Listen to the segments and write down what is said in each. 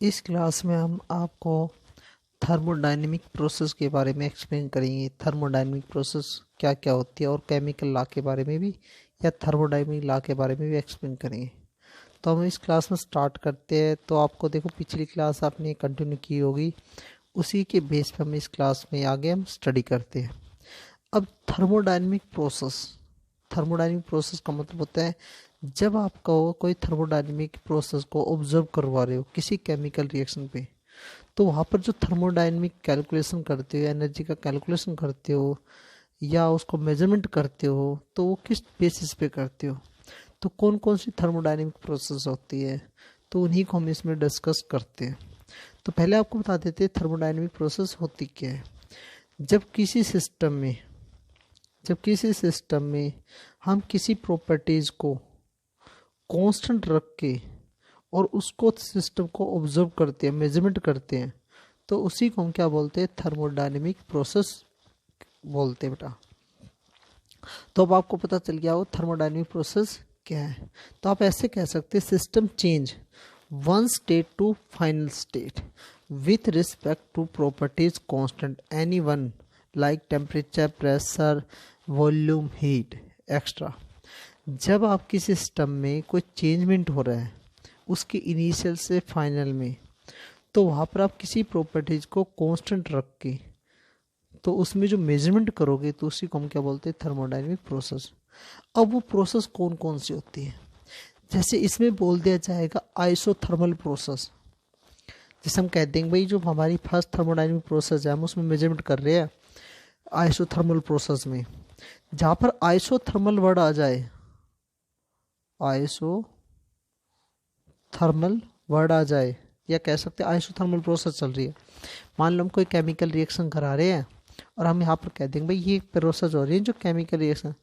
इस क्लास में हम आपको थर्मोडायनेमिक प्रोसेस के बारे में एक्सप्लेन करेंगे। थर्मोडायनेमिक प्रोसेस क्या क्या होती है और केमिकल लॉ के बारे में भी या थर्मोडायनेमिक लॉ के बारे में भी एक्सप्लेन करेंगे। तो हम इस क्लास में स्टार्ट करते हैं। तो आपको देखो पिछली क्लास आपने कंटिन्यू की होगी, उसी के बेस पे हम इस क्लास में आगे हम स्टडी करते हैं। अब थर्मोडायनेमिक प्रोसेस का मतलब होता है जब आप कहो कोई थर्मोडायनेमिक प्रोसेस को ऑब्जर्व करवा रहे हो किसी केमिकल रिएक्शन पे, तो वहाँ पर जो थर्मोडायनेमिक कैलकुलेशन करते हो, एनर्जी का कैलकुलेशन करते हो या उसको मेजरमेंट करते हो, तो वो किस बेसिस पे करते हो, तो कौन कौन सी थर्मोडायनेमिक प्रोसेस होती है, तो उन्हीं को हम इसमें डिस्कस करते हैं। तो पहले आपको बता देते हैं थर्मोडायनेमिक प्रोसेस होती क्या है। जब किसी सिस्टम में हम किसी प्रॉपर्टीज को कांस्टेंट रख के और उसको सिस्टम को ऑब्जर्व करते हैं, मेजरमेंट करते हैं, तो उसी को हम क्या बोलते हैं, थर्मोडायनेमिक प्रोसेस बोलते हैं बेटा। तो अब आपको पता चल गया हो थर्मोडायनेमिक प्रोसेस क्या है। तो आप ऐसे कह सकते हैं system change one state to final state with respect to properties constant any one like temperature, pressure, volume, heat extra. जब आपकी सिस्टम में कोई चेंजमेंट हो रहा है उसके इनिशियल से फाइनल में, तो वहाँ पर आप किसी प्रॉपर्टीज को कांस्टेंट रख के तो उसमें जो मेजरमेंट करोगे तो उसी को हम क्या बोलते हैं, थर्मोडायनेमिक प्रोसेस। अब वो प्रोसेस कौन कौन सी होती है, जैसे इसमें बोल दिया जाएगा आइसोथर्मल प्रोसेस। जैसे हम कहते हैं भाई जो हमारी फर्स्ट थर्मोडायनेमिक प्रोसेस है हम उसमें मेजरमेंट कर रहे हैं आइसोथर्मल प्रोसेस में। जहाँ पर आइसोथर्मल वर्ड आ जाए, आइसोथर्मल वर्ड आ जाए, या कह सकते हैं आइसोथर्मल प्रोसेस चल रही है। मान लो हम कोई केमिकल रिएक्शन करा रहे हैं और हम यहाँ पर कह देंगे भाई ये प्रोसेस हो रही है जो केमिकल रिएक्शन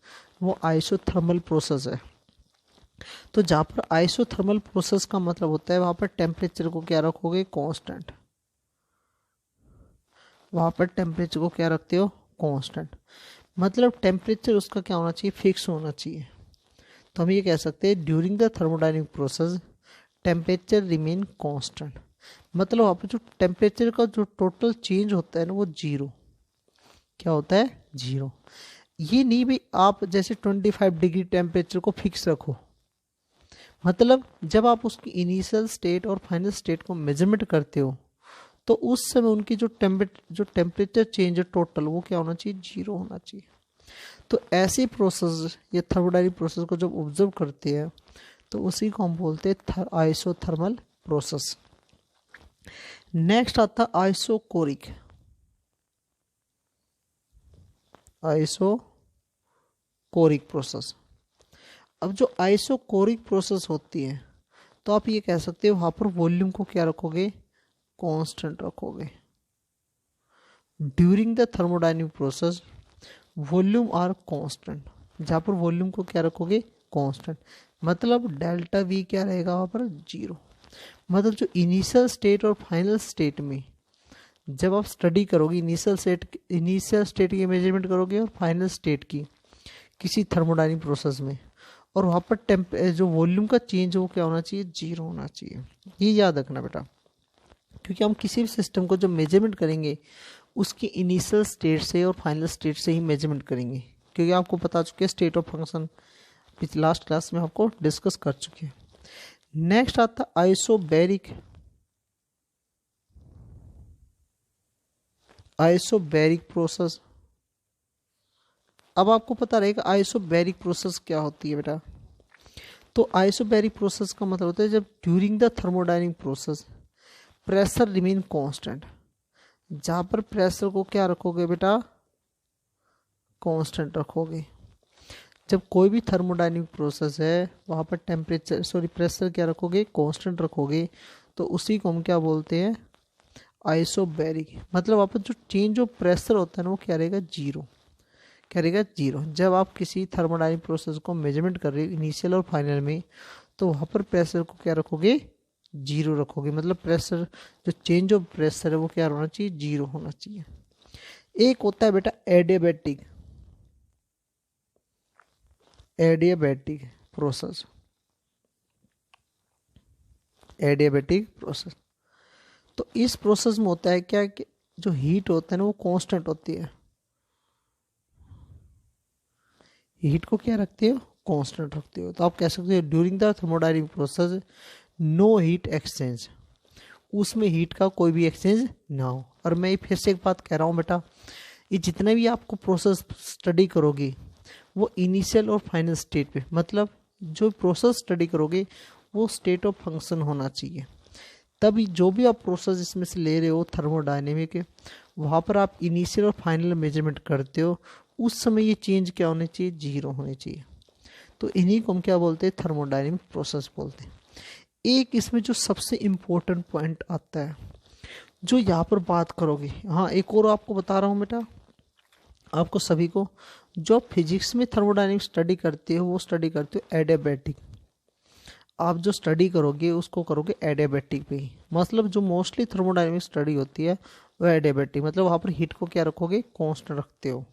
वो आइसोथर्मल प्रोसेस है। तो जहाँ पर आइसोथर्मल प्रोसेस का मतलब होता है वहाँ पर टेम्परेचर को क्या रखोगे, कांस्टेंट। वहाँ पर टेम्परेचर को क्या रखते हो, कांस्टेंट। मतलब टेम्परेचर उसका क्या होना चाहिए, फिक्स होना चाहिए। तो हम ये कह सकते हैं during the thermodynamic process temperature remain constant. मतलब वहाँ पर जो टेम्परेचर का जो टोटल चेंज होता है ना वो जीरो, क्या होता है, जीरो। ये नहीं भाई आप जैसे 25 डिग्री टेम्परेचर को फिक्स रखो, मतलब जब आप उसकी इनिशियल स्टेट और फाइनल स्टेट को मेजरमेंट करते हो तो उस समय उनकी जो टेम्परेचर चेंज है टोटल वो क्या होना चाहिए, जीरो होना चाहिए। तो ऐसे प्रोसेस या थर्मोडायनेमिक प्रोसेस को जब ऑब्जर्व करते हैं तो उसी को हम बोलते हैं आइसोथर्मल प्रोसेस। नेक्स्ट आता है आइसोकोरिक प्रोसेस। अब जो आइसोकोरिक प्रोसेस होती है तो आप ये कह सकते हो वहाँ पर वॉल्यूम को क्या रखोगे, कांस्टेंट रखोगे। During the thermodynamic process volume are constant, जहाँ पर वॉल्यूम को क्या रखोगे, कांस्टेंट। मतलब डेल्टा वी क्या रहेगा वहाँ पर, जीरो। मतलब जो इनिशियल स्टेट और फाइनल स्टेट में जब आप स्टडी करोगे इनिशियल स्टेट की मेजरमेंट करोगे और फाइनल स्टेट की किसी थर्मोडायनेमिक प्रोसेस में, और वहाँ पर जो वॉल्यूम का चेंज वो क्या होना चाहिए, जीरो होना चाहिए। ये याद रखना बेटा, क्योंकि हम किसी भी सिस्टम को जब मेजरमेंट करेंगे उसकी इनिशियल स्टेट से और फाइनल स्टेट से ही मेजरमेंट करेंगे, क्योंकि आपको पता चुके स्टेट ऑफ फंक्शन पिछले लास्ट क्लास में आपको डिस्कस कर चुके हैं। नेक्स्ट आता आइसोबैरिक प्रोसेस। अब आपको पता रहेगा आइसोबैरिक प्रोसेस क्या होती है बेटा। तो आइसोबैरिक प्रोसेस का मतलब होता है जब during the thermodynamic process pressure remain constant, जहाँ पर प्रेशर को क्या रखोगे बेटा, कांस्टेंट रखोगे। जब कोई भी थर्मोडायनेमिक प्रोसेस है वहाँ पर प्रेशर क्या रखोगे, कांस्टेंट रखोगे, तो उसी को हम क्या बोलते हैं, आइसोबैरिक। मतलब वहाँ पर जो चेंज ऑफ प्रेशर होता है ना वो क्या रहेगा, जीरो। क्या रहेगा, जीरो। जब आप किसी थर्मोडायनेमिक प्रोसेस को मेजरमेंट कर रहे हो इनिशियल और फाइनल में, तो वहाँ पर प्रेशर को क्या रखोगे, जीरो रखोगे। मतलब प्रेशर जो चेंज ऑफ प्रेशर है वो क्या होना चाहिए, जीरो होना चाहिए। एक होता है बेटा एडियाबैटिक प्रोसेस। तो इस प्रोसेस में होता है क्या कि जो हीट होता है ना वो कांस्टेंट होती है, हीट को क्या रखते हो, कांस्टेंट रखते हो। तो आप कह सकते हो during the thermodynamic process no heat exchange, उसमें हीट का कोई भी एक्सचेंज ना हो। और मैं फिर से एक बात कह रहा हूँ बेटा, ये जितने भी आपको प्रोसेस स्टडी करोगे वो इनिशियल और फाइनल स्टेट पे, मतलब जो प्रोसेस स्टडी करोगे वो स्टेट ऑफ फंक्शन होना चाहिए। तभी जो भी आप प्रोसेस इसमें से ले रहे हो थर्मोडायनेमिक के, वहाँ पर आप इनिशियल और फाइनल मेजरमेंट करते हो, उस समय ये चेंज क्या होने चाहिए, जीरो होने चाहिए। तो इन्हीं को हम क्या बोलते हैं, थर्मोडायनेमिक प्रोसेस बोलते हैं। एक इसमें जो सबसे इम्पोर्टेंट पॉइंट आता है जो यहाँ पर बात करोगे, हाँ एक और आपको बता रहा हूँ बेटा, आपको सभी को, जो फिजिक्स में थर्मोडायनेमिक स्टडी करते हो वो स्टडी करते हो एडियाबैटिक। आप जो स्टडी करोगे उसको करोगे एडियाबैटिक पे ही, मतलब जो मोस्टली थर्मोडायनेमिक स्टडी होती है वो एडियाबैटिक, मतलब वहाँ पर हीट को क्या रखोगे, कांस्टेंट रखते हो।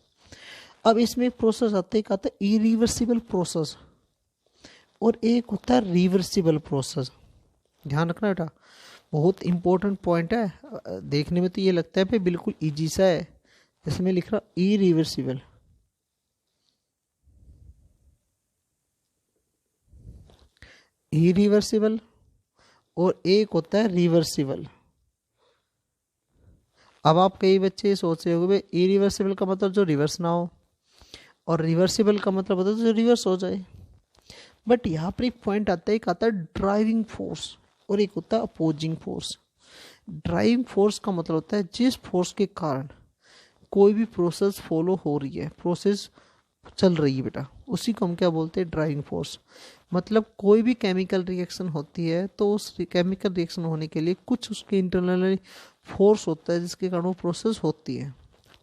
अब इसमें एक प्रोसेस आता है, एक आता है इरिवर्सिबल प्रोसेस और एक होता है रिवर्सिबल प्रोसेस। ध्यान रखना बेटा, बहुत इंपॉर्टेंट पॉइंट है। देखने में तो ये लगता है भाई बिल्कुल इजी सा है, इसमें लिख रहा इरिवर्सिबल, इरिवर्सिबल और एक होता है रिवर्सिबल। अब आप कई बच्चे सोच रहे होंगे भाई इरिवर्सिबल का मतलब जो रिवर्स ना हो, और रिवर्सिबल का मतलब होता है जो रिवर्स हो जाए। बट यहाँ पर एक पॉइंट आता है, एक आता है ड्राइविंग फोर्स और एक होता है अपोजिंग फोर्स। ड्राइविंग फोर्स का मतलब होता है जिस फोर्स के कारण कोई भी प्रोसेस फॉलो हो रही है, प्रोसेस चल रही है बेटा, उसी को हम क्या बोलते हैं, ड्राइविंग फोर्स। मतलब कोई भी केमिकल रिएक्शन होती है तो उस केमिकल रिएक्शन होने के लिए कुछ उसके इंटरनल फोर्स होता है जिसके कारण वो प्रोसेस होती है,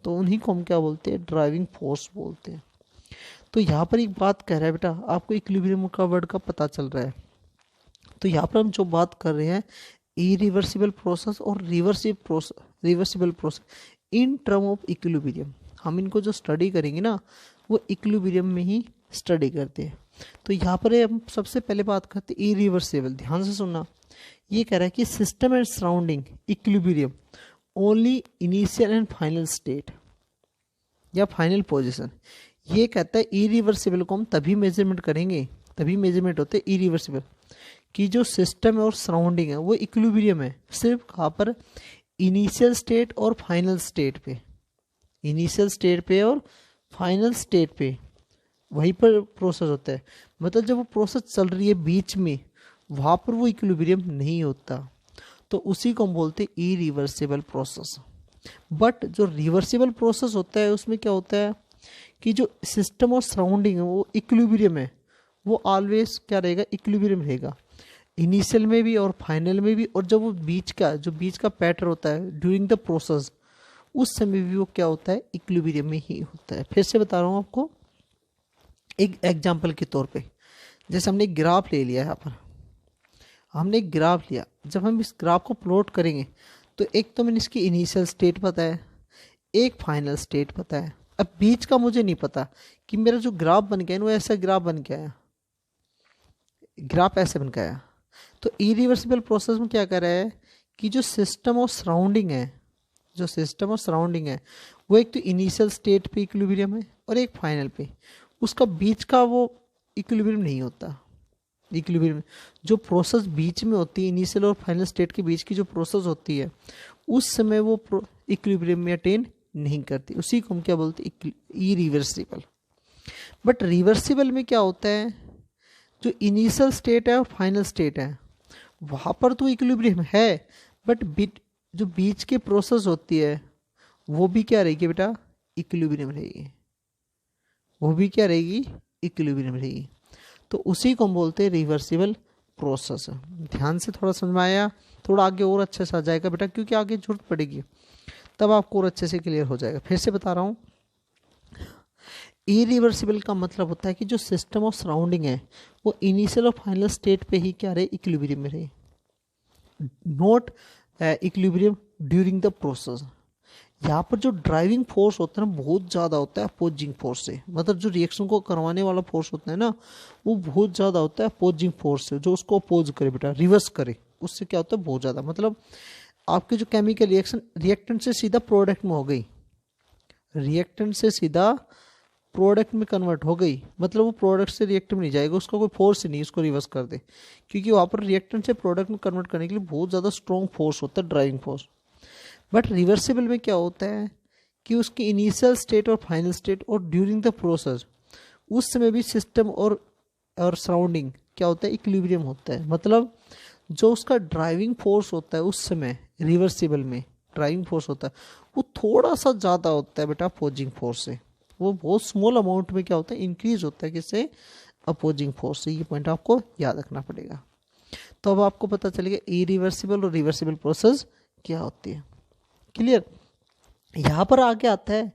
तो उन्हीं को हम क्या बोलते हैं, ड्राइविंग फोर्स बोलते हैं। तो यहाँ पर एक बात कह रहा है बेटा, आपको इक्विलिब्रियम का वर्ड का पता चल रहा है। तो यहाँ पर हम जो बात कर रहे हैं इरिवर्सिबल प्रोसेस और reversible process in term of equilibrium, हम इनको जो स्टडी करेंगे ना वो इक्विलिब्रियम में ही स्टडी करते हैं। तो यहाँ पर हम सबसे पहले बात करते हैं इरिवर्सिबल। ध्यान से सुनना, ये कह रहा है कि system and surrounding equilibrium only initial and final state या फाइनल पोजीशन। ये कहता है इरिवर्सिबल को हम तभी मेजरमेंट करेंगे, तभी मेजरमेंट होते हैं इरिवर्सिबल कि जो सिस्टम है और सराउंडिंग है वो इक्विलिब्रियम है, सिर्फ कहाँ पर, इनिशियल स्टेट और फाइनल स्टेट पे, इनिशियल स्टेट पे और फाइनल स्टेट पे, वहीं पर प्रोसेस होता है। मतलब जब वो प्रोसेस चल रही है बीच में, वहाँ पर वो इक्विलिब्रियम नहीं होता, तो उसी को हम बोलते हैं इरिवर्सिबल प्रोसेस। बट जो रिवर्सिबल प्रोसेस होता है उसमें क्या होता है कि जो सिस्टम और सराउंडिंग है वो इक्विलिब्रियम है, वो ऑलवेज क्या रहेगा, इक्विलिब्रियम रहेगा, इनिशियल में भी और फाइनल में भी। और जब वो बीच का पैटर्न होता है ड्यूरिंग द प्रोसेस, उस समय भी वो क्या होता है, इक्विलिब्रियम में ही होता है। फिर से बता रहा हूँ आपको एक एग्जाम्पल के तौर पे, जैसे हमने एक ग्राफ ले लिया, यहाँ पर हमने एक ग्राफ लिया, जब हम इस ग्राफ को प्लॉट करेंगे तो एक तो मैंने इसकी इनिशियल स्टेट पता है, एक फाइनल स्टेट पता है। अब बीच का मुझे नहीं पता कि मेरा जो ग्राफ बन गया है वो ऐसा ग्राफ बन के आया, ग्राफ ऐसे बन के आया। तो इरिवर्सिबल प्रोसेस में क्या कर रहा है कि जो सिस्टम और सराउंडिंग है, जो सिस्टम और सराउंडिंग है वो एक तो इनिशियल स्टेट पे इक्विलिब्रियम है और एक फाइनल पे, उसका बीच का वो इक्विलिब्रियम नहीं होता। इक्विलिब्रियम जो प्रोसेस बीच में होती है, इनिशियल और फाइनल स्टेट के बीच की जो प्रोसेस होती है, उस समय वो इक्विलिब्रियम में अटेन नहीं करती, उसी को हम क्या बोलते हैं, इरिवर्सिबल। बट रिवर्सिबल में क्या होता है, जो इनिशियल स्टेट है और फाइनल स्टेट है वहाँ पर तो इक्विलिब्रियम है, बट जो बीच के प्रोसेस होती है वो भी क्या रहेगी बेटा, इक्विलिब्रियम रहेगी, वो भी क्या रहेगी, इक्विलिब्रियम रहेगी। तो उसी को हम बोलते हैं रिवर्सिबल प्रोसेस। ध्यान से थोड़ा समझ में आया, थोड़ा आगे और अच्छे से आ जाएगा बेटा, क्योंकि आगे जरूरत पड़ेगी तब आपको और अच्छे से क्लियर हो जाएगा। फिर से बता रहा हूँ, इरिवर्सिबल का मतलब होता है कि जो सिस्टम ऑफ सराउंडिंग है वो इनिशियल और फाइनल स्टेट पे ही क्या रहे, इक्विलिब्रियम में रहे, not equilibrium during the process. यहाँ पर जो ड्राइविंग फोर्स होता है ना बहुत ज़्यादा होता है अपोजिंग फोर्स से, मतलब जो रिएक्शन को करवाने वाला फोर्स होता है ना वो बहुत ज़्यादा होता है अपोजिंग फोर्स से, जो उसको अपोज करे बेटा, रिवर्स करे, उससे क्या होता है बहुत ज़्यादा। मतलब आपकी जो केमिकल रिएक्शन रिएक्टेंट से सीधा प्रोडक्ट में हो गई, रिएक्टेंट से सीधा प्रोडक्ट में कन्वर्ट हो गई, मतलब वो प्रोडक्ट से रिएक्ट में नहीं जाएगा, उसका कोई फोर्स ही नहीं उसको रिवर्स कर दे, क्योंकि वहाँ पर रिएक्टेंट से प्रोडक्ट में कन्वर्ट करने के लिए बहुत ज़्यादा स्ट्रॉन्ग फोर्स होता है, ड्राइविंग फोर्स। बट रिवर्सिबल में क्या होता है कि उसकी इनिशियल स्टेट और फाइनल स्टेट और ड्यूरिंग द प्रोसेस उस समय भी सिस्टम और सराउंडिंग क्या होता है, इक्विलिब्रियम होता है। मतलब जो उसका ड्राइविंग फोर्स होता है उस समय रिवर्सिबल में ड्राइविंग फोर्स होता है वो थोड़ा सा ज़्यादा होता है बेटा अपोजिंग फोर्स से, वो बहुत स्मॉल अमाउंट में क्या होता है इंक्रीज होता है किससे, अपोजिंग फोर्स से। ये पॉइंट आपको याद रखना पड़ेगा। तो अब आपको पता चलेगा इरिवर्सिबल और रिवर्सिबल प्रोसेस क्या होती है। क्लियर। यहाँ पर आगे आता है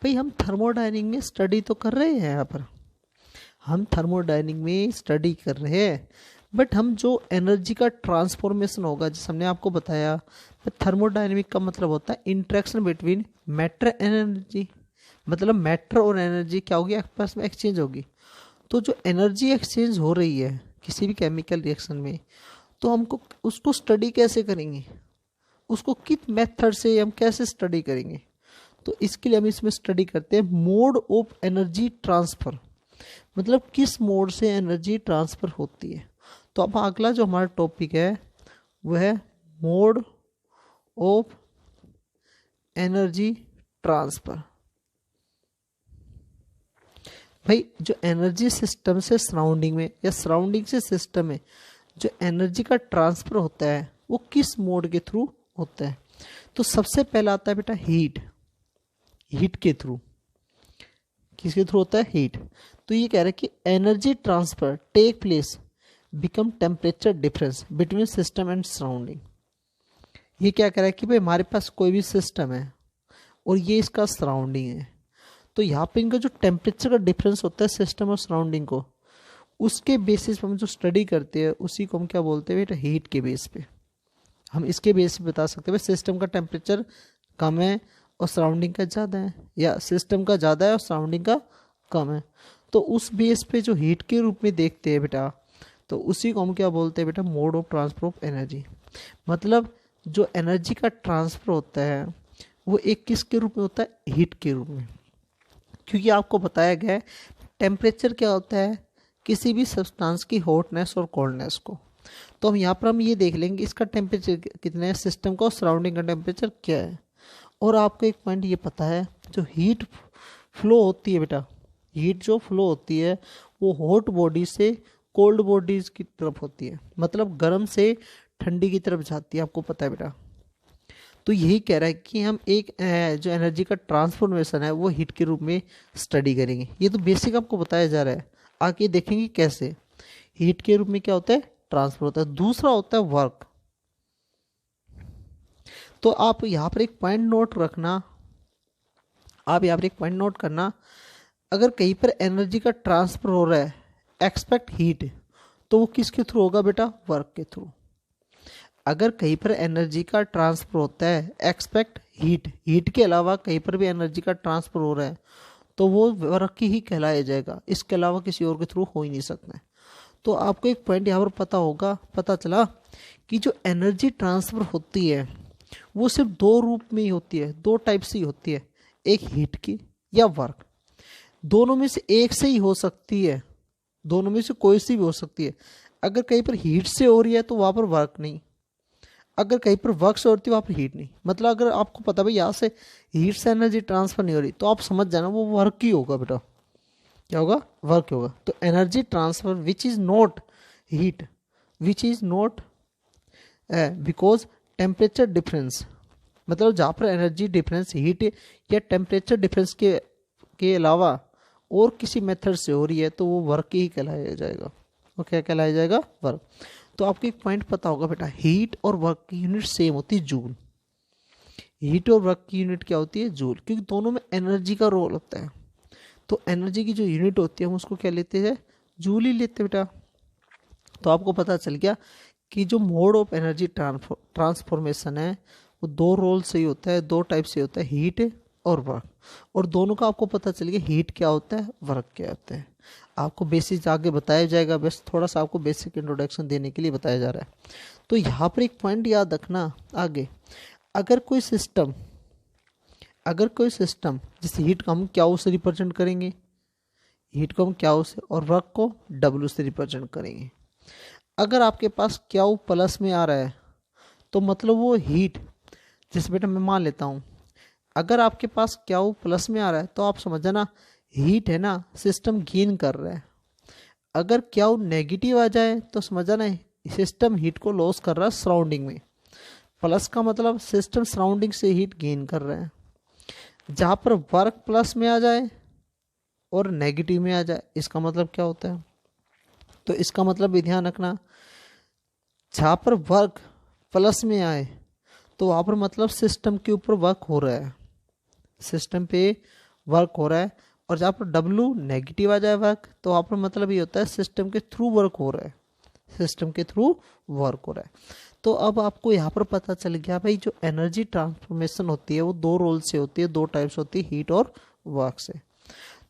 भाई हम थर्मोडायनिक में स्टडी तो कर रहे हैं, यहाँ पर हम थर्मोडायनिक में स्टडी कर रहे हैं, बट हम जो एनर्जी का ट्रांसफॉर्मेशन होगा, जैसे हमने आपको बताया थर्मोडायनेमिक का मतलब होता है interaction between matter and energy, मतलब मैटर और एनर्जी क्या होगी आपस में एक्सचेंज होगी। तो जो एनर्जी एक्सचेंज हो रही है किसी भी केमिकल रिएक्शन में, तो हमको उसको स्टडी कैसे करेंगे, उसको किस मेथड से हम कैसे स्टडी करेंगे, तो इसके लिए हम इसमें स्टडी करते हैं मोड ऑफ एनर्जी ट्रांसफ़र, मतलब किस मोड से एनर्जी ट्रांसफ़र होती है। तो अब अगला जो हमारा टॉपिक है वो है मोड ऑफ एनर्जी ट्रांसफ़र। भाई जो एनर्जी सिस्टम से सराउंडिंग में या सराउंडिंग से सिस्टम में जो एनर्जी का ट्रांसफ़र होता है वो किस मोड के थ्रू होता है। तो सबसे पहला आता है बेटा हीट, हीट के थ्रू। किसके थ्रू होता है, हीट। तो ये कह रहा है कि energy transfer take place become temperature difference between system and surrounding. ये क्या कह रहा है कि भाई हमारे पास कोई भी सिस्टम है और ये इसका सराउंडिंग है, तो यहाँ पे इनका जो टेम्परेचर का डिफरेंस होता है सिस्टम और सराउंडिंग को, उसके बेसिस पे हम जो स्टडी करते हैं उसी को हम क्या बोलते हैं बेटा, हीट के बेस पे। हम इसके बेस पे बता सकते हैं भाई सिस्टम का टेम्परेचर कम है और सराउंडिंग का ज़्यादा है, या सिस्टम का ज़्यादा है और सराउंडिंग का कम है। तो उस बेस पे जो हीट के रूप में देखते हैं बेटा, तो उसी को हम क्या बोलते हैं बेटा, mode of transfer of energy. मतलब जो एनर्जी का ट्रांसफ़र होता है वो एक किसके रूप में होता है, हीट के रूप में। क्योंकि आपको बताया गया है टेम्परेचर क्या होता है, किसी भी सब्सटेंस की हॉटनेस और कोल्डनेस को। तो हम यहाँ पर हम ये देख लेंगे इसका टेम्परेचर कितना है सिस्टम का और सराउंडिंग का टेम्परेचर क्या है। और आपको एक पॉइंट ये पता है जो हीट फ्लो होती है बेटा, हीट जो फ्लो होती है वो हॉट बॉडी से कोल्ड बॉडीज की तरफ होती है, मतलब गर्म से ठंडी की तरफ जाती है, आपको पता है बेटा। तो यही कह रहा है कि हम एक जो एनर्जी का ट्रांसफॉर्मेशन है वो हीट के रूप में स्टडी करेंगे। ये तो बेसिक आपको बताया जा रहा है, आगे देखेंगे कैसे हीट के रूप में क्या होता है, ट्रांसफर होता है। दूसरा होता है वर्क। तो आप यहाँ पर एक पॉइंट नोट रखना, आप यहाँ पर एक पॉइंट नोट करना, अगर कहीं पर एनर्जी का ट्रांसफर हो रहा है एक्सपेक्ट हीट, तो वो किसके थ्रू होगा बेटा, वर्क के थ्रू। अगर कहीं पर एनर्जी का ट्रांसफर होता है एक्सपेक्ट हीट, हीट के अलावा कहीं पर भी एनर्जी का ट्रांसफर हो रहा है तो वो वर्क ही कहलाया जाएगा, इसके अलावा किसी और के थ्रू हो ही नहीं सकता है। तो आपको एक पॉइंट यहाँ पर पता होगा, पता चला कि जो एनर्जी ट्रांसफ़र होती है वो सिर्फ दो रूप में ही होती है, दो टाइप से ही होती है, एक हीट की या वर्क। दोनों में से एक से ही हो सकती है, दोनों में से कोई सी भी हो सकती है। अगर कहीं पर हीट से हो रही है तो वहाँ पर वर्क नहीं, अगर कहीं पर वर्क से होती है वहाँ पर हीट नहीं। मतलब अगर आपको पता भाई यहाँ से हीट से एनर्जी ट्रांसफ़र नहीं हो रही तो आप समझ जाना वो वर्क ही होगा बेटा, क्या होगा, वर्क होगा। तो energy transfer which is not heat, which is not because temperature difference, मतलब जहाँ पर एनर्जी डिफरेंस हीट या टेम्परेचर डिफरेंस के अलावा और किसी मेथड से हो रही है तो वो वर्क ही कहलाया जाएगा। वो क्या कहलाया जाएगा, वर्क। तो आपको एक पॉइंट पता होगा बेटा, हीट और वर्क की यूनिट सेम होती है, जूल। हीट और वर्क की यूनिट क्या होती है, जूल, क्योंकि दोनों में एनर्जी का रोल होता है। तो एनर्जी की जो यूनिट होती है हम उसको क्या लेते हैं, जूल ही लेते हैं बेटा। तो आपको पता चल गया कि जो मोड ऑफ एनर्जी ट्रांसफॉर्मेशन है वो दो रोल से ही होता है, दो टाइप से होता है, हीट और वर्क। और दोनों का आपको पता चल गया हीट क्या होता है, वर्क क्या होता है। आपको बेसिक आगे बताया जाएगा, बस थोड़ा सा आपको बेसिक इंट्रोडक्शन देने के लिए बताया जा रहा है। तो यहाँ पर एक पॉइंट याद रखना आगे, अगर कोई सिस्टम जैसे हीट को हम क्यू से रिप्रेजेंट करेंगे, हीट को हम क्यू से, और वर्क को डब्ल्यू से रिप्रेजेंट करेंगे। अगर आपके पास क्यू प्लस में आ रहा है तो मतलब वो हीट, जैसे बेटा मैं मान लेता हूँ, अगर आपके पास क्यू प्लस में आ रहा है तो आप समझ जाना हीट है ना, सिस्टम गेन कर रहा है। अगर क्यू नेगेटिव आ जाए तो समझ जाना सिस्टम हीट को लॉस कर रहा है सराउंडिंग में। प्लस का मतलब सिस्टम सराउंडिंग से हीट गेन कर रहा है। जहाँ पर वर्क प्लस में आ जाए और नेगेटिव में आ जाए, इसका मतलब क्या होता है? तो इसका मतलब भी ध्यान रखना, जहाँ पर वर्क प्लस में आए तो वहाँ पर मतलब सिस्टम के ऊपर वर्क हो रहा है, सिस्टम पे वर्क हो रहा है। और जहाँ पर डब्ल्यू नेगेटिव आ जाए वर्क, तो वहाँ पर मतलब ये होता है सिस्टम के थ्रू वर्क हो रहा है, सिस्टम के थ्रू वर्क हो रहा है। तो अब आपको यहाँ पर पता चल गया भाई, जो एनर्जी ट्रांसफॉर्मेशन होती है वो दो रोल से होती है, दो टाइप्स होती है, हीट और वर्क से।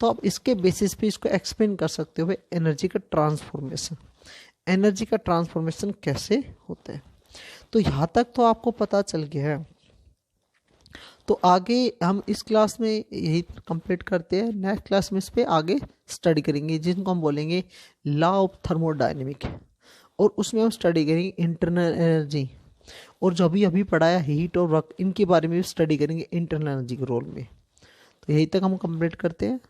तो आप इसके बेसिस पे इसको एक्सप्लेन कर सकते हो भाई, एनर्जी का ट्रांसफॉर्मेशन कैसे होता है। तो यहाँ तक तो आपको पता चल गया है। तो आगे हम इस क्लास में यही कंप्लीट करते हैं, नेक्स्ट क्लास में इस पे आगे स्टडी करेंगे, जिनको हम बोलेंगे लॉ ऑफ थर्मोडायनेमिक, और उसमें हम स्टडी करेंगे इंटरनल एनर्जी, और जो अभी पढ़ाया हीट और वर्क, इनके बारे में भी स्टडी करेंगे इंटरनल एनर्जी के रोल में। तो यही तक हम कंप्लीट करते हैं।